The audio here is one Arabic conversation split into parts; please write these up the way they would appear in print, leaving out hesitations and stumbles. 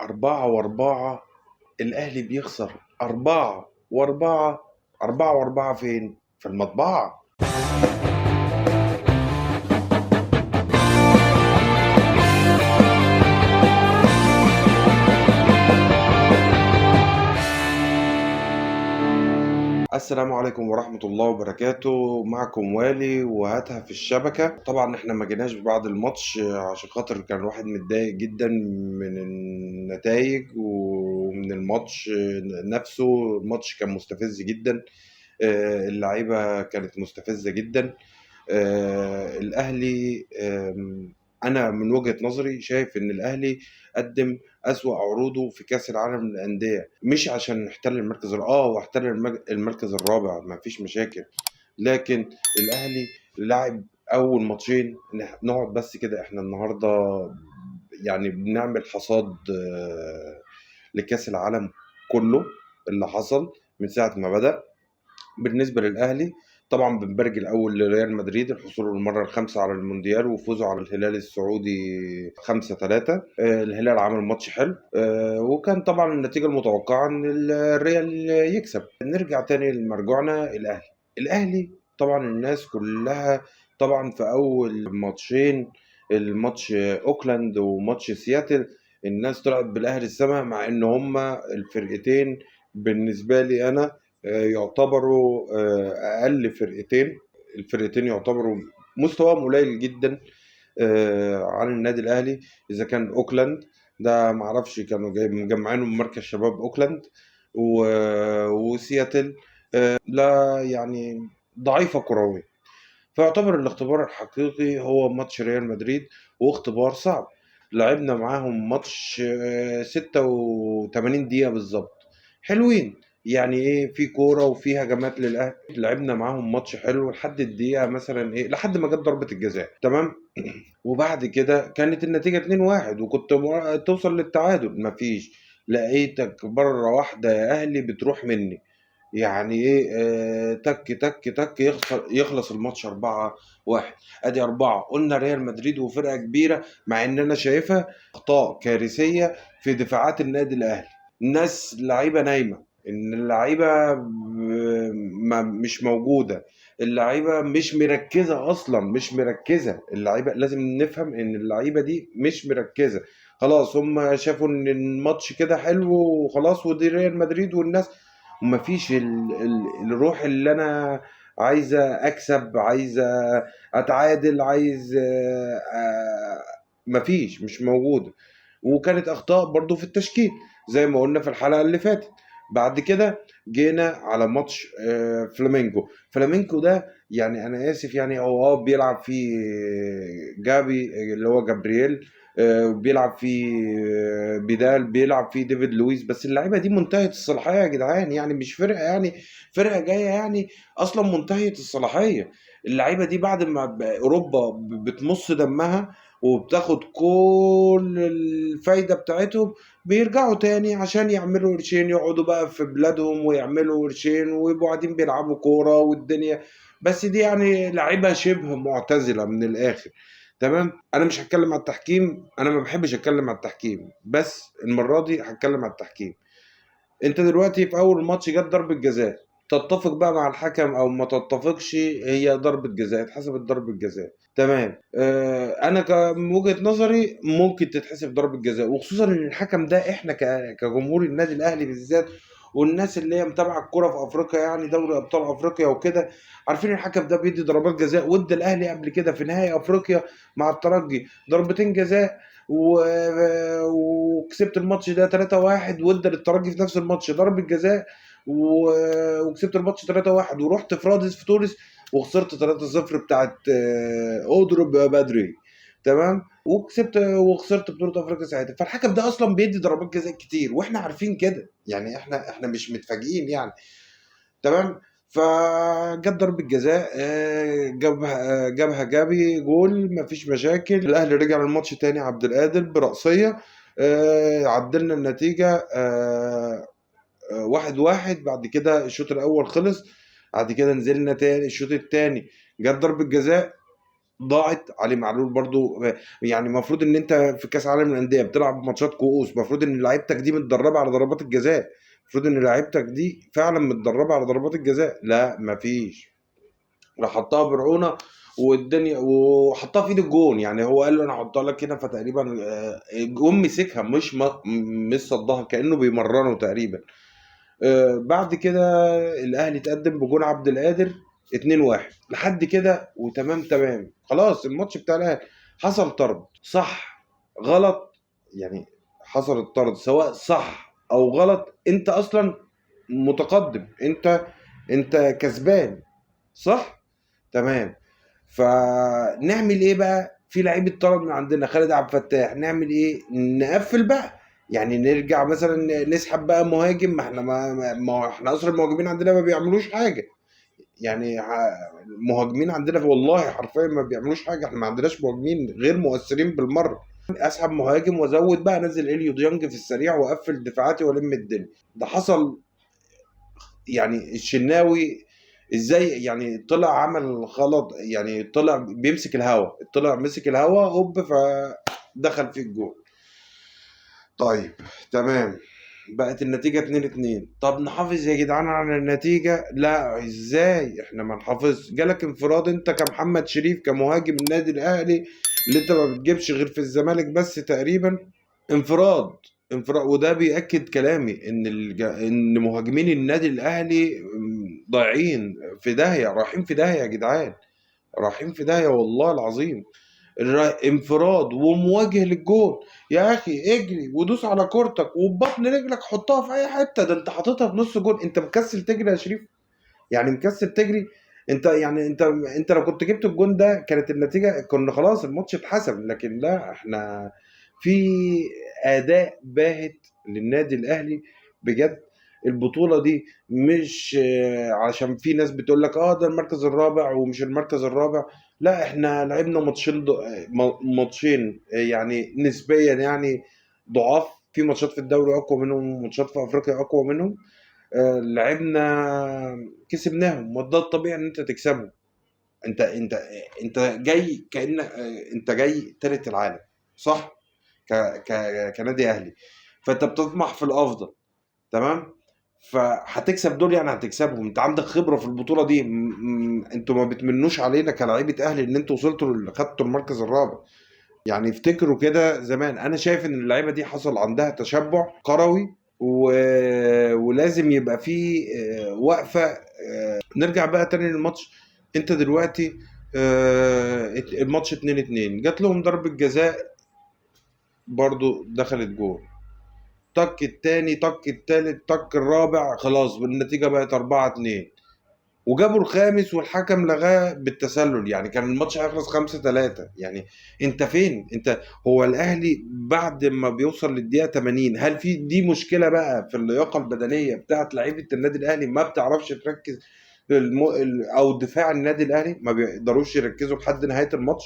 4-4 الأهلي بيخسر 4-4. 4-4 فين؟ في المطبعة. السلام عليكم ورحمة الله وبركاته. معكم والي وهاتها في الشبكة. طبعا احنا ما جيناش بعد الماتش عشان خاطر كان الواحد متضايق جدا من النتائج ومن الماتش نفسه. الماتش كان مستفز جدا. اللعيبة كانت مستفزة جدا. الأهلي، أنا من وجهة نظري شايف إن الأهلي قدم أسوأ عروضه في كأس العالم للأندية، مش عشان احتل المركز هو احتل المركز الرابع، ما فيش مشاكل. لكن الأهلي لعب أول ماتشين. نقعد بس كده، احنا النهاردة يعني بنعمل حصاد لكأس العالم كله اللي حصل من ساعة ما بدأ. بالنسبة للأهلي، طبعا بنبرج الأول لريال مدريد الحصول المرة الخامسة على المونديال وفوزه على الهلال السعودي 5-3. الهلال عمل ماتش حلو، وكان طبعا النتيجة المتوقعة إن الريال يكسب. نرجع تاني لمرجوعنا الأهلي. الأهلي طبعا الناس كلها طبعا في أول ماتشين، الماتش أوكلاند وماتش سياتل، الناس طلعت بالأهلي السما، مع إن هما الفرقتين بالنسبة لي أنا يعتبروا أقل فرقتين. الفرقتين يعتبروا مستواهم قليل جدا عن النادي الأهلي. إذا كان أوكلاند ده معرفش كانوا مجمعينه من مركز شباب أوكلاند، وسياتل لا يعني ضعيفة كرويا. فيعتبر الاختبار الحقيقي هو ماتش ريال مدريد، واختبار صعب. لعبنا معاهم ماتش 86 دقيقة بالظبط، حلوين. يعني ايه، في كورة وفي هجمات للأهلي. لعبنا معاهم ماتش حلو لحد الدقيقة مثلا ايه، لحد ما جت ضربة الجزاء، تمام. وبعد كده كانت النتيجة 2-1 وكنت توصل للتعادل، مفيش. لقيتك مرة واحدة يا أهلي بتروح مني. يعني ايه، تك تك تك يخلص الماتش 4-1. ادي 4. قلنا ريال مدريد وفرقة كبيرة، مع ان انا شايفها اخطاء كارثية في دفاعات النادي الاهلي. الناس لعيبة نايمة، ان اللعيبة مش موجودة. اللعيبة مش مركزة اصلا، مش مركزة. اللعيبة لازم نفهم ان اللعيبة دي مش مركزة. خلاص هم شافوا ان الماتش كده حلو وخلاص، ودي ريال مدريد والناس ومفيش الروح اللي انا عايزه اكسب، عايزه اتعادل، عايز مفيش، مش موجوده. وكانت اخطاء برضو في التشكيل زي ما قلنا في الحلقه اللي فاتت. بعد كده جينا على ماتش فلامينكو ده، يعني انا اسف، يعني هو بيلعب فيه جابي اللي هو جابرييل، بيلعب فيه بيدال، بيلعب فيه ديفيد لويس. بس اللعيبه دي منتهيه الصلاحيه يا جدعان، يعني مش فرقه، يعني فرقه جايه يعني اصلا منتهيه الصلاحيه. اللعيبه دي بعد ما اوروبا بتمص دمها وبتاخد كل الفايده بتاعتهم، بيرجعوا تاني عشان يعملوا قرشين، يقعدوا بقى في بلادهم ويعملوا قرشين ويبقوا قاعدين بيلعبوا كوره والدنيا. بس دي يعني لعيبه شبه معتزله من الاخر، تمام. انا مش هتكلم على التحكيم، انا ما بحبش اتكلم على التحكيم، بس المره دي هتكلم على التحكيم. انت دلوقتي في اول ماتش جت ضربه جزاء، تتفق بقى مع الحكم او ما تتفقش، هي ضربه جزاء، اتحسبت ضربه جزاء، تمام. انا من وجهه نظري ممكن تتحسب ضربه جزاء، وخصوصا ان الحكم ده احنا كجمهور النادي الاهلي بالذات، والناس اللي هي متابعه الكوره في افريقيا، يعني دوري ابطال افريقيا وكده، عارفين الحكم ده بيدي ضربات جزاء. وادى الاهلي قبل كده في نهائي افريقيا مع الترجي ضربتين جزاء، وكسبت الماتش ده 3-1، وادى للترجي في نفس الماتش ضربة جزاء، وكسبت الماتش 3-1، ورحت في رادس في تونس وخسرت 3-0 بتاعت اودرب بدري، تمام. وكسبت وخسرت بطولة افريقيا ساعتها. فالحكم ده اصلا بيدي ضربات جزاء كتير، واحنا عارفين كده، يعني احنا مش متفاجئين يعني، تمام. فجت ضربة جزاء، جابها جابي جول، مفيش مشاكل. الاهلي رجع الماتش تاني، عبد القادر برأسية عدلنا النتيجة 1-1. بعد كده الشوط الأول خلص، بعد كده نزلنا تاني الشوط التاني، جت ضربة جزاء ضاعت. علي معلول برضو يعني المفروض ان انت في كاس عالم الانديه بتلعب ماتشات كؤوس، المفروض ان لعيبتك دي متدربه على ضربات الجزاء، المفروض ان لعيبتك دي فعلا متدربه على ضربات الجزاء. لا مفيش، راح حطها برعونه والدنيا، وحطها في ايد الجون. يعني هو قال له انا هحطها لك هنا، فتقريبا الجون مسكها، مش صدها، كانه بيمرنه تقريبا. بعد كده الاهلي تقدم بجون عبد القادر 2-1 لحد كده، وتمام تمام خلاص الماتش بتاع الاهلي. حصل طرد، صح غلط يعني، حصل الطرد سواء صح او غلط، انت اصلا متقدم، انت كسبان، صح، تمام. فنعمل ايه بقى؟ في لعيب اتطرد من عندنا خالد عبد الفتاح، نعمل ايه؟ نقفل بقى، يعني نرجع مثلا نسحب بقى مهاجم، ما احنا ما احنا اصلا المهاجمين عندنا ما بيعملوش حاجه. يعني المهاجمين عندنا والله حرفيا ما بيعملوش حاجه، احنا ما عندناش مهاجمين غير مؤثرين بالمره. اسحب مهاجم وازود بقى، انزل اليو ديانج في السريع واقفل دفاعاتي والم الدنيا. ده حصل. يعني الشناوي ازاي يعني طلع عمل غلط، يعني طلع بيمسك الهوا، طلع مسك الهوا هوب فدخل في الجول. طيب تمام، بقت النتيجة 2-2. طب نحافظ يا جدعان على النتيجة؟ لا، ازاي احنا ما نحافظ؟ جالك انفراد انت كمحمد شريف كمهاجم النادي الاهلي، اللي انت ما بتجيبش غير في الزمالك بس تقريبا. انفراد، انفراد، وده بيأكد كلامي ان ان مهاجمين النادي الاهلي ضايعين في داهية، رايحين في داهية يا جدعان، رايحين في داهية والله العظيم. انفراد ومواجه للجون، يا اخي اجري ودوس على كورتك وببطن رجلك حطها في اي حته، ده انت حاططها في نص جون، انت مكسل تجري يا شريف؟ يعني مكسل تجري؟ انت يعني انت لو كنت جبت الجون ده كانت النتيجه، كنا خلاص الماتش اتحسب. لكن لا، احنا في اداء باهت للنادي الاهلي بجد. البطوله دي مش علشان في ناس بتقول لك اه ده المركز الرابع ومش المركز الرابع، لا احنا لعبنا ماتشين ماتشين يعني نسبيا يعني ضعاف، في ماتشات في الدوري اقوى منهم وماتشات في افريقيا اقوى منهم. لعبنا كسبناهم، وده الطبيعي ان انت تكسبهم. انت جاي كأن انت جاي تالت العالم، صح؟ ك كنادي اهلي، فانت بتطمح في الافضل، تمام. فهتكسب دول، يعني هتكسبهم، انت عندك خبره في البطوله دي. انتوا ما بتمنوش علينا كلاعيبه اهلي ان انتوا وصلتوا خدتوا المركز الرابع. يعني افتكروا كده زمان. انا شايف ان اللعيبه دي حصل عندها تشبع كروي و... ولازم يبقى في وقفه. نرجع بقى تاني للماتش. انت دلوقتي الماتش 2-2، جات لهم ضربة جزاء برضو دخلت جول، طك التاني، طك التالت، طك الرابع، خلاص النتيجة بقت 4-2، وجابوا الخامس والحكم لغاه بالتسلل. يعني كان الماتش هيخلص 5-3. يعني انت فين انت؟ هو الاهلي بعد ما بيوصل للدقيقة 80، هل في دي مشكلة بقى في اللياقة البدنية بتاعت لعيبة النادي الاهلي، ما بتعرفش تركز او دفاع النادي الاهلي ما بيقدروش يركزوا لحد نهاية الماتش،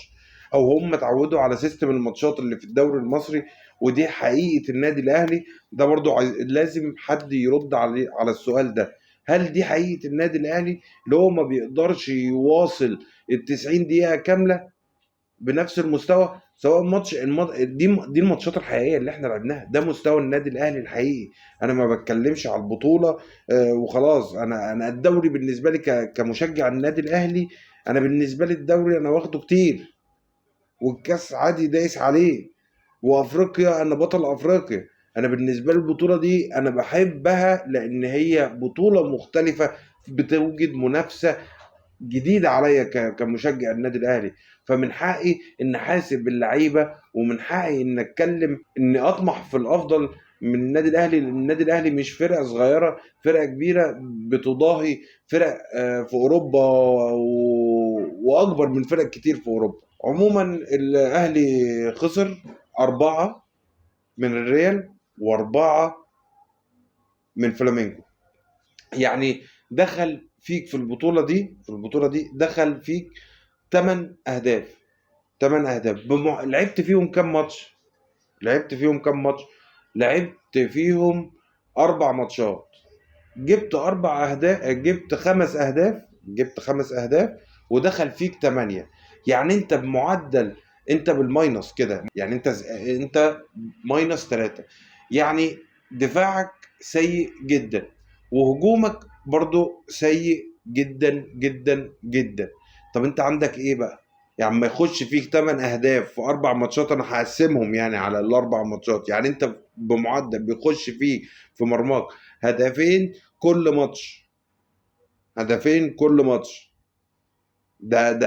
او هم اتعودوا على سيستم الماتشات اللي في الدوري المصري؟ ودي حقيقة النادي الاهلي. ده برضو لازم حد يرد على السؤال ده. هل دي حقيقة النادي الاهلي اللي هو ما بيقدرش يواصل ال90 دقيقة كاملة بنفس المستوى؟ سواء دي الماتشات الحقيقية اللي احنا لعبناها، ده مستوى النادي الاهلي الحقيقي. انا ما بتكلمش على البطولة وخلاص. انا الدوري بالنسبة لي كمشجع النادي الاهلي، انا بالنسبة لي الدوري انا واخده كتير، والكاس عادي دايس عليه، وافريقيا انا بطل افريقيا. انا بالنسبه لي البطوله دي انا بحبها لان هي بطوله مختلفه، بتوجد منافسه جديده عليا كمشجع النادي الاهلي. فمن حقي ان احاسب اللعيبه، ومن حقي ان اتكلم اني اطمح في الافضل من النادي الاهلي، لان النادي الاهلي مش فرقه صغيره، فرقه كبيره بتضاهي فرق في اوروبا واكبر من فرق كتير في اوروبا. عموما الاهلي خسر 4 من الريال و4 من فلامينجو. يعني دخل فيك في البطولة دي دخل فيك 8 أهداف. 8 أهداف لعبت فيهم كام ماتش؟ لعبت فيهم 4 ماتشات، جبت 4 أهداف، جبت 5 أهداف، ودخل فيك 8. يعني انت بمعدل، انت بالماينس كده، يعني انت -3، يعني دفاعك سيء جدا وهجومك برضو سيء جدا جدا جدا. طب انت عندك ايه بقى؟ يعني ما يخش فيك 8 اهداف في 4 ماتشات، انا هقسمهم يعني على ال4 ماتشات، يعني انت بمعدل بيخش فيه في مرماك هدفين كل ماتش، هدفين كل ماتش. ده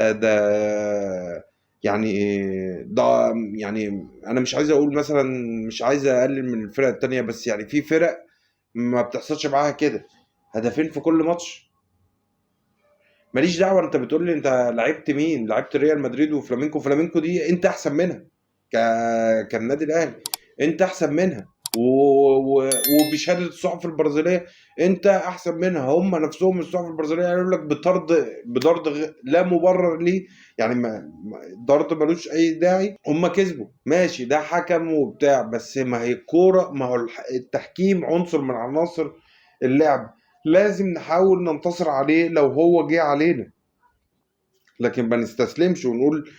يعني ده يعني انا مش عايز اقول مثلا، مش عايز اقلل من الفرق التانية، بس يعني في فرق ما بتحصلش معاها كده، هدفين في كل ماتش. ماليش دعوه، انت بتقول لي انت لعبت مين، لعبت ريال مدريد وفلامينكو، فلامينكو دي انت احسن منها ك... كالنادي الاهلي، انت احسن منها وبشهاده الصحف البرازيليه انت احسن منها. هم نفسهم الصحف البرازيليه قالوا لك بطرد لا مبرر ليه، يعني ضرب ملوش اي داعي. هم كسبوا ماشي، ده حكم وبتاع، بس ما هي الكوره، ما هو التحكيم عنصر من عناصر اللعب، لازم نحاول ننتصر عليه لو هو جه علينا، لكن ما نستسلمش ونقول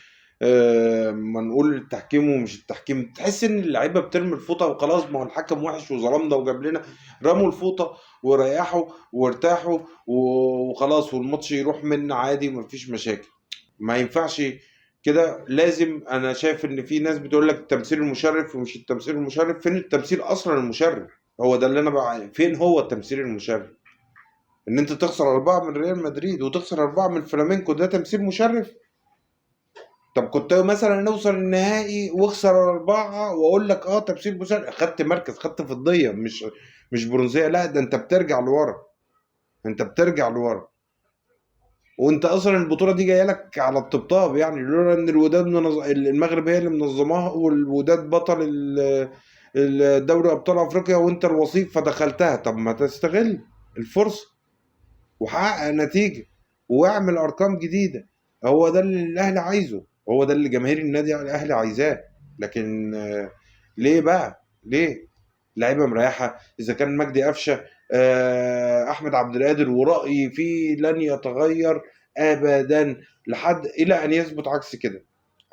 ما نقول التحكيم ومش التحكيم. تحس ان اللعيبه بترمي الفوطه وخلاص، ما هو الحكم وحش وظلمنا وجاب لنا، رموا الفوطه وريحوا وارتاحوا وخلاص، والماتش يروح منا عادي ومفيش مشاكل. ما ينفعش كده. لازم، انا شايف ان في ناس بتقول لك التمثيل المشرف ومش التمثيل المشرف. فين التمثيل اصلا المشرف؟ هو ده اللي انا بقى، فين هو التمثيل المشرف؟ ان انت تخسر 4 من ريال مدريد وتخسر 4 من فلامينكو، ده تمثيل مشرف؟ طب كنت مثلا نوصل النهائي واخسر 4 واقول لك اه تمثيل مشرف، خدت مركز، خدت فضية، مش برونزية. لا، ده انت بترجع لورا، انت بترجع لورا، وانت اصلا البطولة دي جاية لك على الطبطاب، يعني لولا ان الوداد المغرب هي اللي منظماها، والوداد بطل الدوري ابطال افريقيا وانت الوصيف، فدخلتها. طب ما تستغل الفرصة وحقق نتيجة واعمل ارقام جديدة. هو ده اللي الاهلي عايزه، هو ده اللي جماهير النادي الاهلي عايزاه. لكن ليه بقى؟ ليه لعيبه مريحه؟ اذا كان مجدي قفشه، احمد عبد القادر، ورأيي فيه لن يتغير ابدا لحد الى ان يثبت عكس كده.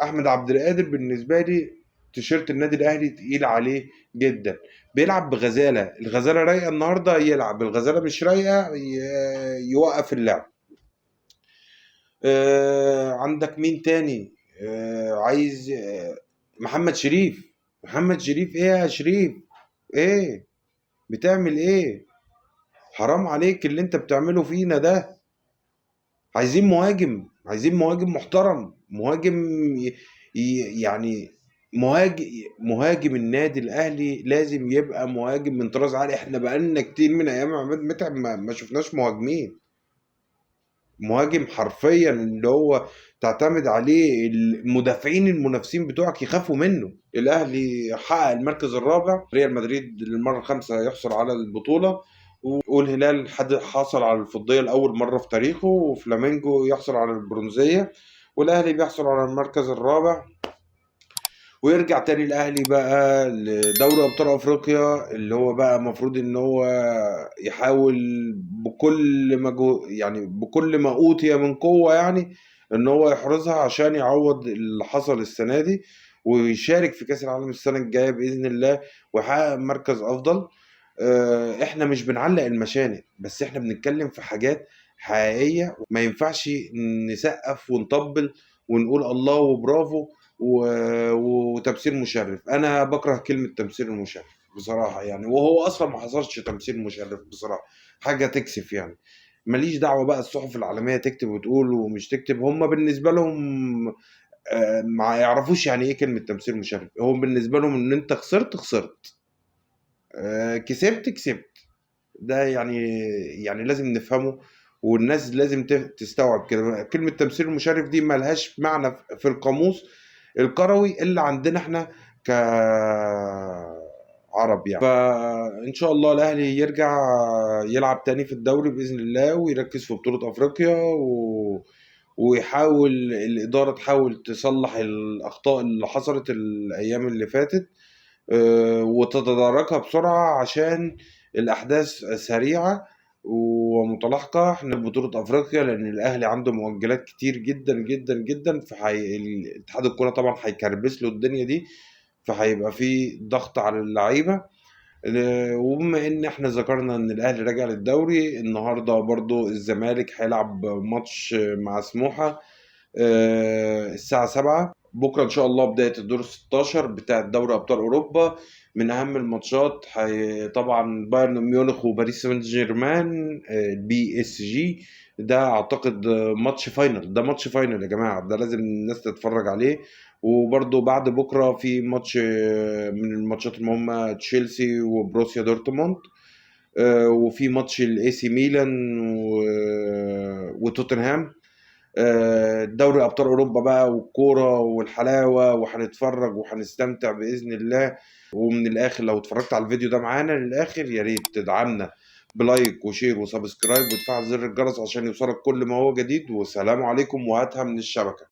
احمد عبد القادر بالنسبه لي تيشيرت النادي الاهلي تقيل عليه جدا، بيلعب بغزاله، الغزاله رايقه النهارده يلعب، الغزاله مش رايقه يوقف اللعب. عندك مين تاني؟ عايز محمد شريف. محمد شريف ايه يا شريف؟ ايه بتعمل ايه؟ حرام عليك اللي انت بتعمله فينا ده. عايزين مهاجم، عايزين مهاجم محترم، مهاجم يعني مهاجم، مهاجم النادي الاهلي لازم يبقى مهاجم من طراز عالي. احنا بقالنا كتير من ايام عماد متعب ما شفناش مهاجمين. مهاجم حرفيا اللي هو تعتمد عليه المدافعين المنافسين بتوعك يخافوا منه. الاهلي حقق المركز الرابع، ريال مدريد للمره الخامسه يحصل على البطوله، والهلال حصل على الفضيه لاول مره في تاريخه، وفلامينجو يحصل على البرونزيه، والاهلي بيحصل على المركز الرابع. ويرجع تاني الاهلي بقى لدوري ابطال افريقيا، اللي هو بقى المفروض ان هو يحاول بكل يعني بكل ما اوتي من قوه، يعني ان هو يحرزها عشان يعوض اللي حصل السنه دي، ويشارك في كاس العالم السنه الجايه باذن الله ويحقق مركز افضل. احنا مش بنعلق المشانق، بس احنا بنتكلم في حاجات حقيقيه، ما ينفعش نسقف ونطبل ونقول الله وبرافو وتمثيل مشرف. انا بكره كلمة تمثيل المشرف بصراحة، يعني وهو اصلا ما حصلش تمثيل مشرف بصراحة، حاجة تكسف يعني. ماليش دعوة بقى الصحف العالمية تكتب وتقول ومش تكتب، هم بالنسبة لهم ما يعرفوش يعني ايه كلمة تمثيل مشرف. هم بالنسبة لهم ان انت خسرت خسرت، كسبت كسبت. ده يعني لازم نفهمه، والناس لازم تستوعب كده. كلمة تمثيل المشرف دي ملهاش معنى في القاموس الكروي اللي عندنا احنا كعرب يعني. فإن شاء الله الأهلي يرجع يلعب تاني في الدوري بإذن الله، ويركز في بطولة أفريقيا ويحاول الإدارة تحاول تصلح الأخطاء اللي حصلت الأيام اللي فاتت، وتتداركها بسرعة عشان الأحداث سريعة، ومتلاحقة احنا في بطولة افريقيا، لان الاهلي عنده مؤجلات كتير جدا جدا جدا، اتحاد الكورة طبعا هيكربس له الدنيا دي، فهيبقى في ضغط على اللعيبة. وبما ان احنا ذكرنا ان الاهلي راجع للدوري، النهارده برضو الزمالك هيلعب ماتش مع سموحة الساعة 7 بكرة إن شاء الله، بداية الدور 16 بتاع دوري أبطال أوروبا. من أهم الماتشات طبعا بايرن ميونخ وباريس سان جيرمان، البي اس جي. ده أعتقد ماتش فاينل، ده ماتش فاينل يا جماعة، ده لازم الناس تتفرج عليه. وبرضه بعد بكرة في ماتش من الماتشات المهمة، تشيلسي وبروسيا دورتموند. وفي ماتش الاي سي ميلان وتوتنهام. دوري ابطال اوروبا بقى والكوره والحلاوه، وهنتفرج وهنستمتع باذن الله. ومن الاخر، لو اتفرجت على الفيديو ده معانا للاخر، يا ريت تدعمنا بلايك وشير وسبسكرايب وتفعل زر الجرس عشان يوصلك كل ما هو جديد. والسلام عليكم، وهاتها من الشبكه.